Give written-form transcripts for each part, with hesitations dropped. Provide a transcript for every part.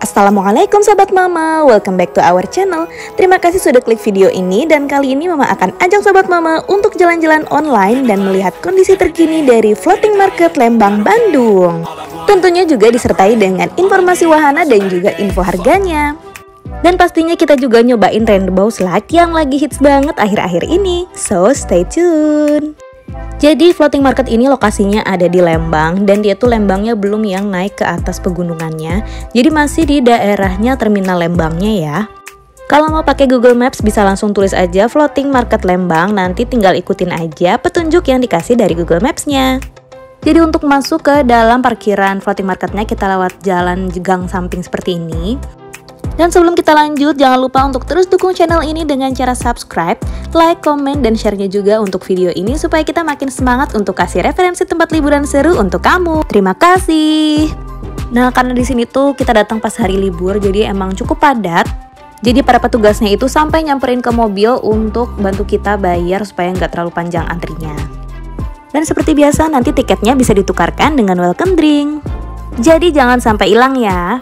Assalamualaikum Sobat Mama, welcome back to our channel. Terima kasih sudah klik video ini dan kali ini Mama akan ajak Sobat Mama untuk jalan-jalan online dan melihat kondisi terkini dari Floating Market Lembang, Bandung. Tentunya juga disertai dengan informasi wahana dan juga info harganya. Dan pastinya kita juga nyobain rainbow slide yang lagi hits banget akhir-akhir ini. So stay tune. Jadi floating market ini lokasinya ada di Lembang dan dia tuh Lembangnya belum yang naik ke atas pegunungannya. Jadi masih di daerahnya terminal Lembangnya ya. Kalau mau pakai Google Maps bisa langsung tulis aja floating market Lembang, nanti tinggal ikutin aja petunjuk yang dikasih dari Google Maps-nya. Jadi untuk masuk ke dalam parkiran floating marketnya kita lewat jalan gang samping seperti ini. Dan sebelum kita lanjut, jangan lupa untuk terus dukung channel ini dengan cara subscribe, like, komen, dan share-nya juga untuk video ini supaya kita makin semangat untuk kasih referensi tempat liburan seru untuk kamu. Terima kasih. Nah, karena di sini tuh kita datang pas hari libur, jadi emang cukup padat. Jadi para petugasnya itu sampai nyamperin ke mobil untuk bantu kita bayar supaya nggak terlalu panjang antrinya. Dan seperti biasa, nanti tiketnya bisa ditukarkan dengan welcome drink. Jadi jangan sampai hilang ya.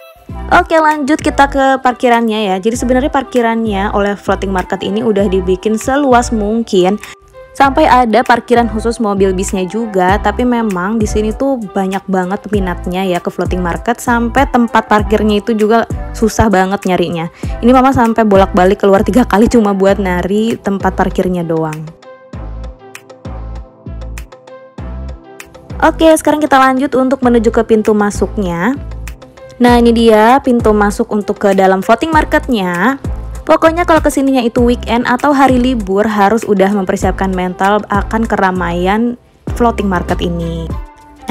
Oke, lanjut kita ke parkirannya ya. Jadi sebenarnya parkirannya oleh floating market ini udah dibikin seluas mungkin. Sampai ada parkiran khusus mobil bisnya juga, tapi memang di sini tuh banyak banget minatnya ya ke floating market sampai tempat parkirnya itu juga susah banget nyarinya. Ini Mama sampai bolak-balik keluar 3 kali cuma buat nari tempat parkirnya doang. Oke, sekarang kita lanjut untuk menuju ke pintu masuknya. Nah, ini dia pintu masuk untuk ke dalam floating marketnya. Pokoknya kalau kesininya itu weekend atau hari libur harus udah mempersiapkan mental akan keramaian floating market ini.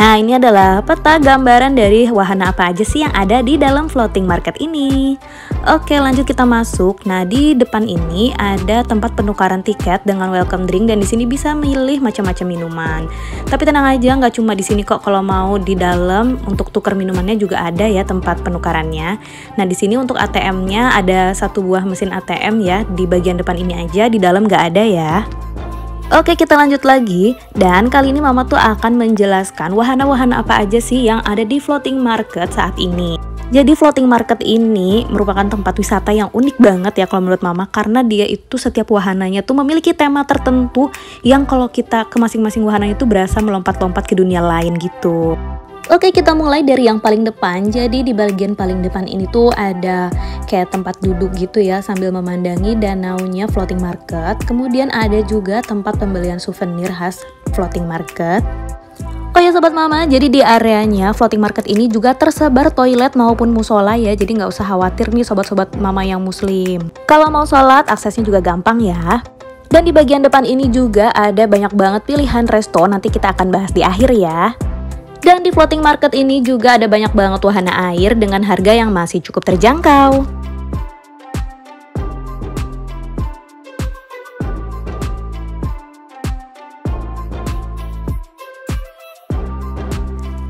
Nah, ini adalah peta gambaran dari wahana apa aja sih yang ada di dalam floating market ini. Oke, lanjut kita masuk. Nah, di depan ini ada tempat penukaran tiket dengan welcome drink dan di sini bisa milih macam-macam minuman. Tapi tenang aja, nggak cuma di sini kok. Kalau mau di dalam untuk tukar minumannya juga ada ya tempat penukarannya. Nah, di sini untuk ATM-nya ada 1 buah mesin ATM ya di bagian depan ini aja, di dalam nggak ada ya. Oke, kita lanjut lagi. Dan kali ini Mama tuh akan menjelaskan wahana-wahana apa aja sih yang ada di floating market saat ini. Jadi floating market ini merupakan tempat wisata yang unik banget ya kalau menurut Mama, karena dia itu setiap wahananya tuh memiliki tema tertentu yang kalau kita ke masing-masing wahana itu berasa melompat-lompat ke dunia lain gitu. Oke, kita mulai dari yang paling depan. Jadi di bagian paling depan ini tuh ada kayak tempat duduk gitu ya sambil memandangi danaunya floating market. Kemudian ada juga tempat pembelian souvenir khas floating market. Oh ya Sobat Mama, jadi di areanya floating market ini juga tersebar toilet maupun musola ya. Jadi nggak usah khawatir nih Sobat-Sobat Mama yang muslim. Kalau mau sholat aksesnya juga gampang ya. Dan di bagian depan ini juga ada banyak banget pilihan resto, nanti kita akan bahas di akhir ya. Dan di floating market ini juga ada banyak banget wahana air dengan harga yang masih cukup terjangkau.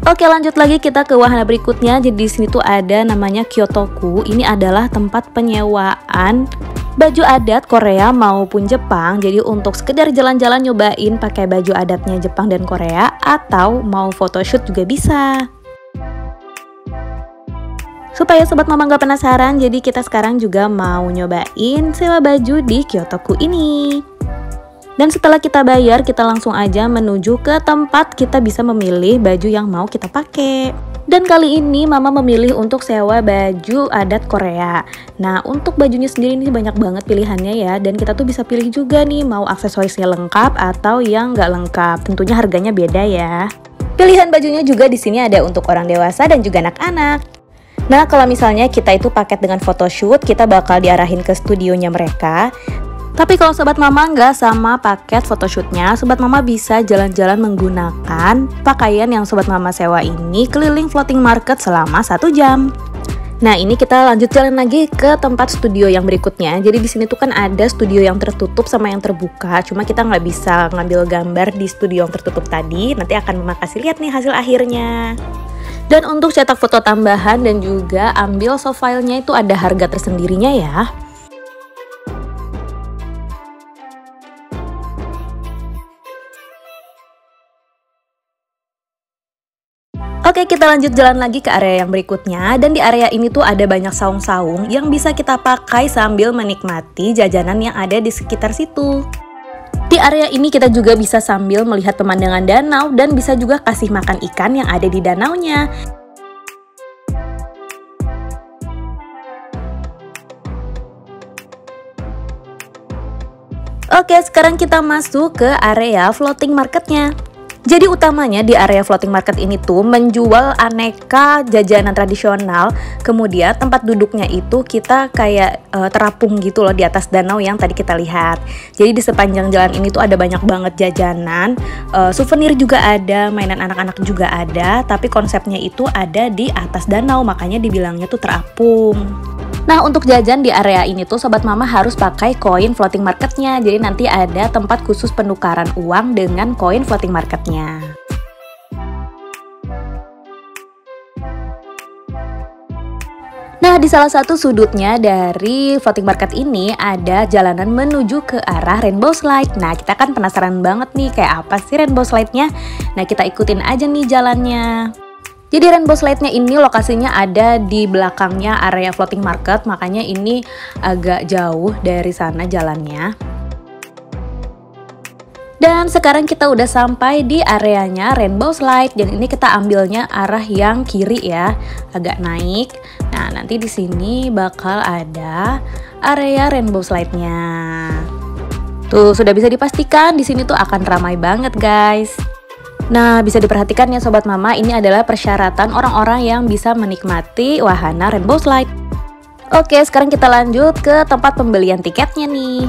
Oke, lanjut lagi kita ke wahana berikutnya. Jadi di sini tuh ada namanya Kyotoku. Ini adalah tempat penyewaan baju adat Korea maupun Jepang. Jadi untuk sekedar jalan-jalan nyobain pakai baju adatnya Jepang dan Korea, atau mau photoshoot juga bisa. Supaya Sobat Mama nggak penasaran, jadi kita sekarang juga mau nyobain sewa baju di Kyotoku ini. Dan setelah kita bayar, kita langsung aja menuju ke tempat kita bisa memilih baju yang mau kita pakai. Dan kali ini Mama memilih untuk sewa baju adat Korea. Nah, untuk bajunya sendiri ini banyak banget pilihannya ya. Dan kita tuh bisa pilih juga nih mau aksesorisnya lengkap atau yang nggak lengkap. Tentunya harganya beda ya. Pilihan bajunya juga di sini ada untuk orang dewasa dan juga anak-anak. Nah, kalau misalnya kita itu paket dengan photoshoot, kita bakal diarahin ke studionya mereka. Tapi kalau Sobat Mama nggak sama paket photoshootnya, Sobat Mama bisa jalan-jalan menggunakan pakaian yang Sobat Mama sewa ini keliling floating market selama 1 jam. Nah, ini kita lanjut jalan lagi ke tempat studio yang berikutnya. Jadi di sini tuh kan ada studio yang tertutup sama yang terbuka. Cuma kita nggak bisa ngambil gambar di studio yang tertutup tadi. Nanti akan Mama kasih lihat nih hasil akhirnya. Dan untuk cetak foto tambahan dan juga ambil soft file-nya itu ada harga tersendirinya ya. Oke, kita lanjut jalan lagi ke area yang berikutnya. Dan di area ini tuh ada banyak saung-saung yang bisa kita pakai sambil menikmati jajanan yang ada di sekitar situ. Di area ini kita juga bisa sambil melihat pemandangan danau dan bisa juga kasih makan ikan yang ada di danaunya. Oke, sekarang kita masuk ke area floating marketnya. Jadi utamanya di area floating market ini tuh menjual aneka jajanan tradisional. Kemudian tempat duduknya itu kita kayak terapung gitu loh di atas danau yang tadi kita lihat. Jadi di sepanjang jalan ini tuh ada banyak banget jajanan, souvenir juga ada, mainan anak-anak juga ada. Tapi konsepnya itu ada di atas danau, makanya dibilangnya tuh terapung. Nah, untuk jajan di area ini tuh Sobat Mama harus pakai koin floating marketnya. Jadi nanti ada tempat khusus penukaran uang dengan koin floating marketnya. Nah, di salah satu sudutnya dari floating market ini ada jalanan menuju ke arah rainbow slide. Nah, kita kan penasaran banget nih kayak apa sih rainbow slide-nya. Nah, kita ikutin aja nih jalannya. Jadi rainbow slide-nya ini lokasinya ada di belakangnya area floating market, makanya ini agak jauh dari sana jalannya. Dan sekarang kita udah sampai di areanya rainbow slide, dan ini kita ambilnya arah yang kiri ya, agak naik. Nah, nanti di sini bakal ada area rainbow slide-nya. Tuh, sudah bisa dipastikan di sini tuh akan ramai banget, guys. Nah, bisa diperhatikan ya Sobat Mama, ini adalah persyaratan orang-orang yang bisa menikmati wahana rainbow slide. Oke, sekarang kita lanjut ke tempat pembelian tiketnya nih.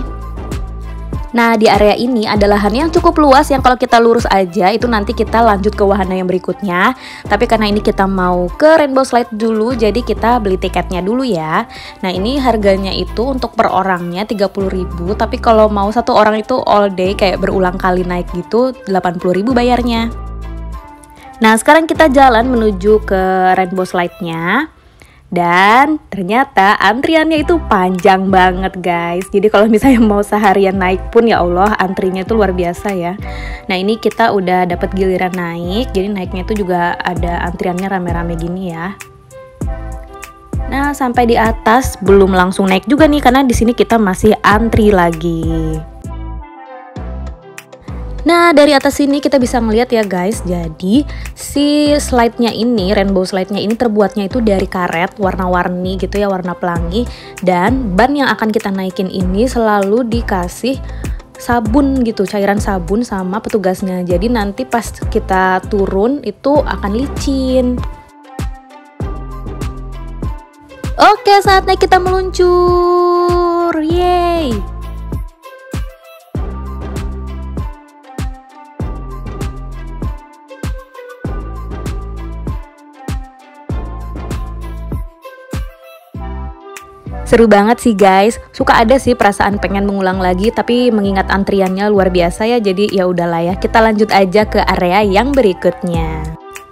Nah, di area ini ada lahan yang cukup luas yang kalau kita lurus aja itu nanti kita lanjut ke wahana yang berikutnya. Tapi karena ini kita mau ke rainbow slide dulu, jadi kita beli tiketnya dulu ya. Nah, ini harganya itu untuk per orangnya 30.000, tapi kalau mau satu orang itu all day kayak berulang kali naik gitu 80.000 bayarnya. Nah, sekarang kita jalan menuju ke rainbow slide-nya. Dan ternyata antriannya itu panjang banget, guys. Jadi kalau misalnya mau seharian naik pun ya Allah, antrinya itu luar biasa ya. Nah, ini kita udah dapat giliran naik. Jadi naiknya itu juga ada antriannya rame-rame gini ya. Nah, sampai di atas belum langsung naik juga nih karena di sini kita masih antri lagi. Nah, dari atas sini kita bisa ngeliat ya guys, jadi si slide-nya ini, rainbow slide-nya ini terbuatnya itu dari karet warna-warni gitu ya, warna pelangi. Dan ban yang akan kita naikin ini selalu dikasih sabun gitu, cairan sabun sama petugasnya. Jadi nanti pas kita turun itu akan licin. Oke, saatnya kita meluncur, yeay! Seru banget sih guys, suka ada sih perasaan pengen mengulang lagi, tapi mengingat antriannya luar biasa ya, jadi ya udahlah ya, kita lanjut aja ke area yang berikutnya.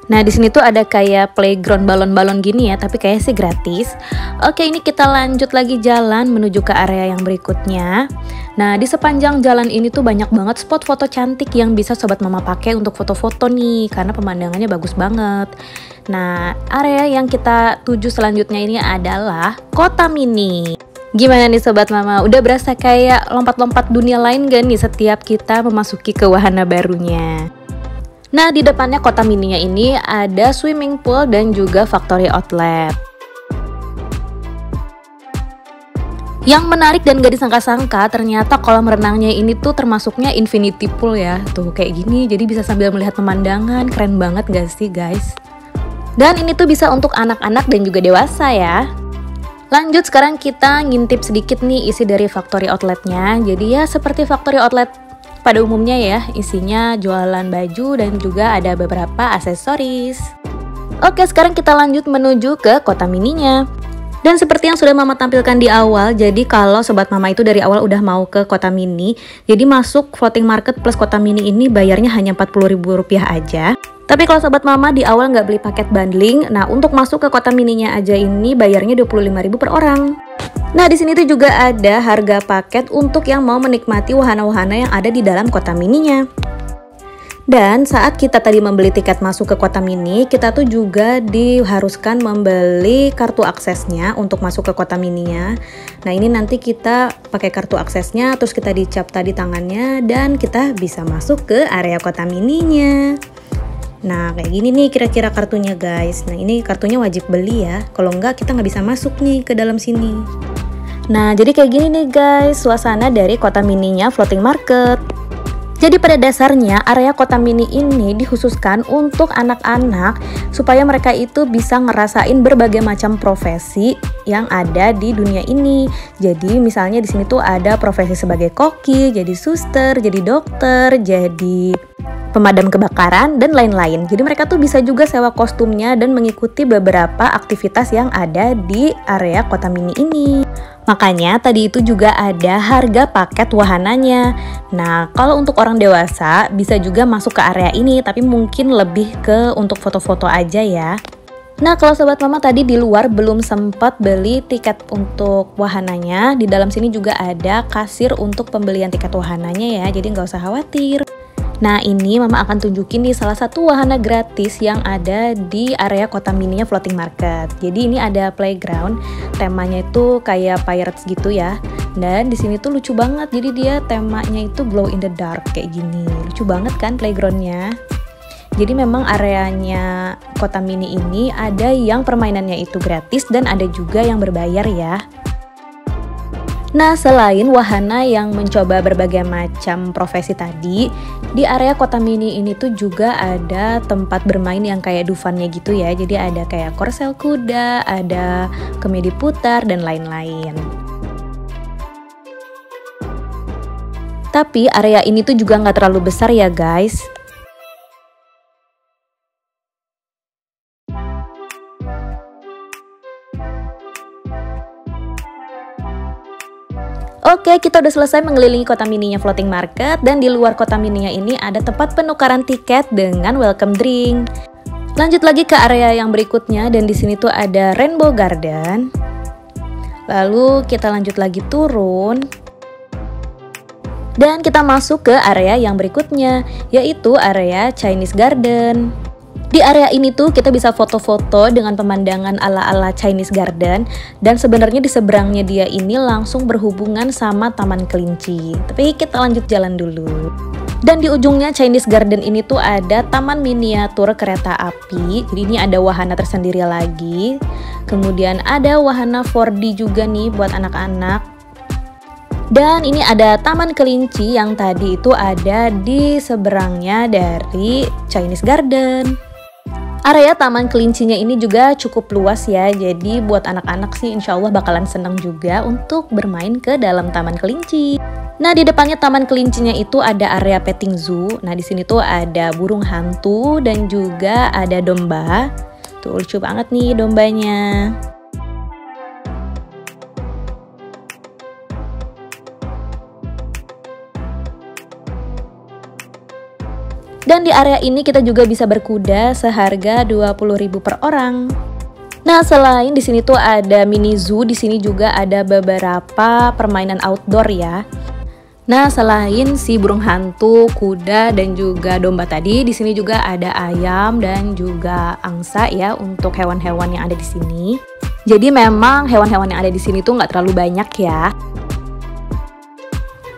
Nah, di sini tuh ada kayak playground balon-balon gini ya, tapi kayaknya sih gratis. Oke, ini kita lanjut lagi jalan menuju ke area yang berikutnya. Nah, di sepanjang jalan ini tuh banyak banget spot foto cantik yang bisa Sobat Mama pakai untuk foto-foto nih, karena pemandangannya bagus banget. Nah, area yang kita tuju selanjutnya ini adalah Kota Mini. Gimana nih Sobat Mama, udah berasa kayak lompat-lompat dunia lain gak nih setiap kita memasuki ke wahana barunya? Nah, di depannya Kota Mininya ini ada swimming pool dan juga factory outlet. Yang menarik dan gak disangka-sangka, ternyata kolam renangnya ini tuh termasuknya infinity pool ya. Tuh kayak gini, jadi bisa sambil melihat pemandangan, keren banget gak sih guys? Dan ini tuh bisa untuk anak-anak dan juga dewasa ya. Lanjut, sekarang kita ngintip sedikit nih isi dari factory outletnya. Jadi ya seperti factory outlet pada umumnya ya, isinya jualan baju dan juga ada beberapa aksesoris. Oke, sekarang kita lanjut menuju ke Kota Mininya. Dan seperti yang sudah Mama tampilkan di awal, jadi kalau Sobat Mama itu dari awal udah mau ke Kota Mini, jadi masuk floating market plus Kota Mini ini bayarnya hanya Rp40.000 aja. Tapi kalau Sobat Mama di awal nggak beli paket bundling, nah untuk masuk ke Kota Mininya aja ini bayarnya Rp25.000 per orang. Nah, di sini tuh juga ada harga paket untuk yang mau menikmati wahana-wahana yang ada di dalam Kota Mininya. Dan saat kita tadi membeli tiket masuk ke Kota Mini, kita tuh juga diharuskan membeli kartu aksesnya untuk masuk ke Kota Mininya. Nah ini nanti kita pakai kartu aksesnya, terus kita dicap tadi tangannya, dan kita bisa masuk ke area Kota Mininya. Nah kayak gini nih kira-kira kartunya guys. Nah ini kartunya wajib beli ya, kalau enggak kita nggak bisa masuk nih ke dalam sini. Nah jadi kayak gini nih guys suasana dari Kota Mininya Floating Market. Jadi pada dasarnya area Kota Mini ini dikhususkan untuk anak-anak supaya mereka itu bisa ngerasain berbagai macam profesi yang ada di dunia ini. Jadi misalnya di sini tuh ada profesi sebagai koki, jadi suster, jadi dokter, jadi pemadam kebakaran dan lain-lain. Jadi mereka tuh bisa juga sewa kostumnya dan mengikuti beberapa aktivitas yang ada di area Kota Mini ini. Makanya tadi itu juga ada harga paket wahananya. Nah, kalau untuk orang dewasa bisa juga masuk ke area ini, tapi mungkin lebih ke untuk foto-foto aja ya. Nah, kalau sobat mama tadi di luar belum sempat beli tiket untuk wahananya, di dalam sini juga ada kasir untuk pembelian tiket wahananya ya, jadi nggak usah khawatir. Nah ini mama akan tunjukin nih salah satu wahana gratis yang ada di area Kota Mininya Floating Market. Jadi ini ada playground, temanya itu kayak pirates gitu ya. Dan di sini tuh lucu banget, jadi dia temanya itu glow in the dark kayak gini. Lucu banget kan playgroundnya. Jadi memang areanya Kota Mini ini ada yang permainannya itu gratis dan ada juga yang berbayar ya. Nah, selain wahana yang mencoba berbagai macam profesi tadi, di area Kota Mini ini tuh juga ada tempat bermain yang kayak Dufan-nya gitu ya. Jadi ada kayak korsel kuda, ada kemedi putar, dan lain-lain. Tapi area ini tuh juga nggak terlalu besar ya guys. Oke, kita udah selesai mengelilingi Kota Mininya Floating Market, dan di luar Kota Mininya ini ada tempat penukaran tiket dengan welcome drink. Lanjut lagi ke area yang berikutnya, dan di sini tuh ada Rainbow Garden. Lalu kita lanjut lagi turun, dan kita masuk ke area yang berikutnya, yaitu area Chinese Garden. Di area ini tuh kita bisa foto-foto dengan pemandangan ala-ala Chinese Garden, dan sebenarnya di seberangnya dia ini langsung berhubungan sama Taman Kelinci. Tapi kita lanjut jalan dulu. Dan di ujungnya Chinese Garden ini tuh ada taman miniatur kereta api. Jadi ini ada wahana tersendiri lagi. Kemudian ada wahana 4D juga nih buat anak-anak. Dan ini ada Taman Kelinci yang tadi itu ada di seberangnya dari Chinese Garden. Area Taman Kelincinya ini juga cukup luas ya, jadi buat anak-anak sih insya Allah bakalan seneng juga untuk bermain ke dalam Taman Kelinci. Nah di depannya Taman Kelincinya itu ada area petting zoo. Nah di sini tuh ada burung hantu dan juga ada domba. Tuh lucu banget nih dombanya. Dan di area ini kita juga bisa berkuda seharga 20.000 per orang. Nah, selain di sini tuh ada mini zoo, di sini juga ada beberapa permainan outdoor ya. Nah, selain si burung hantu, kuda, dan juga domba tadi, di sini juga ada ayam dan juga angsa ya untuk hewan-hewan yang ada di sini. Jadi memang hewan-hewan yang ada di sini tuh nggak terlalu banyak ya.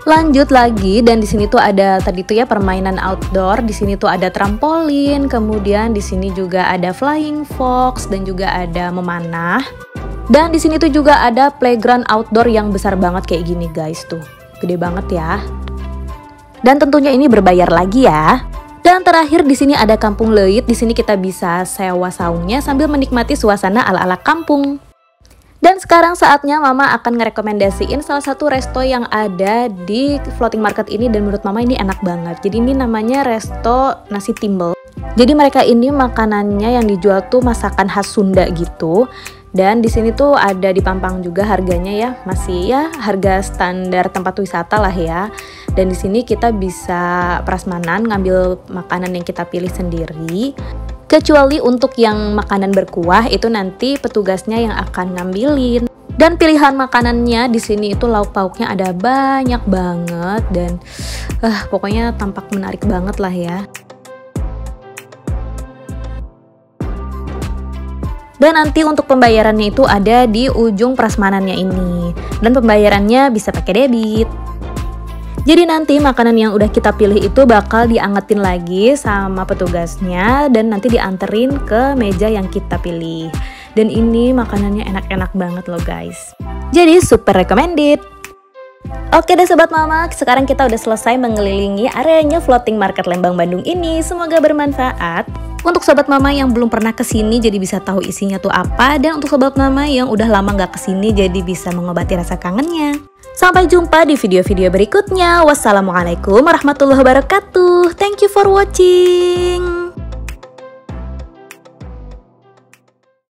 Lanjut lagi, dan di sini tuh ada tadi tuh ya permainan outdoor. Di sini tuh ada trampolin, kemudian di sini juga ada flying fox dan juga ada memanah. Dan di sini tuh juga ada playground outdoor yang besar banget kayak gini guys tuh. Gede banget ya. Dan tentunya ini berbayar lagi ya. Dan terakhir di sini ada Kampung Leit. Di sini kita bisa sewa saungnya sambil menikmati suasana ala-ala kampung. Dan sekarang saatnya mama akan ngerekomendasiin salah satu resto yang ada di Floating Market ini, dan menurut mama ini enak banget. Jadi ini namanya resto nasi timbel. Jadi mereka ini makanannya yang dijual tuh masakan khas Sunda gitu. Dan di sini tuh ada dipampang juga harganya ya, masih ya harga standar tempat wisata lah ya. Dan di sini kita bisa prasmanan ngambil makanan yang kita pilih sendiri. Kecuali untuk yang makanan berkuah itu nanti petugasnya yang akan ngambilin. Dan pilihan makanannya di sini itu lauk pauknya ada banyak banget, dan pokoknya tampak menarik banget lah ya. Dan nanti untuk pembayarannya itu ada di ujung prasmanannya ini. Dan pembayarannya bisa pakai debit. Jadi nanti makanan yang udah kita pilih itu bakal diangetin lagi sama petugasnya dan nanti dianterin ke meja yang kita pilih. Dan ini makanannya enak-enak banget loh guys. Jadi super recommended. Oke deh Sobat Mama, sekarang kita udah selesai mengelilingi areanya Floating Market Lembang Bandung ini. Semoga bermanfaat. Untuk Sobat Mama yang belum pernah kesini jadi bisa tahu isinya tuh apa. Dan untuk Sobat Mama yang udah lama gak kesini jadi bisa mengobati rasa kangennya. Sampai jumpa di video-video berikutnya. Wassalamualaikum warahmatullahi wabarakatuh. Thank you for watching.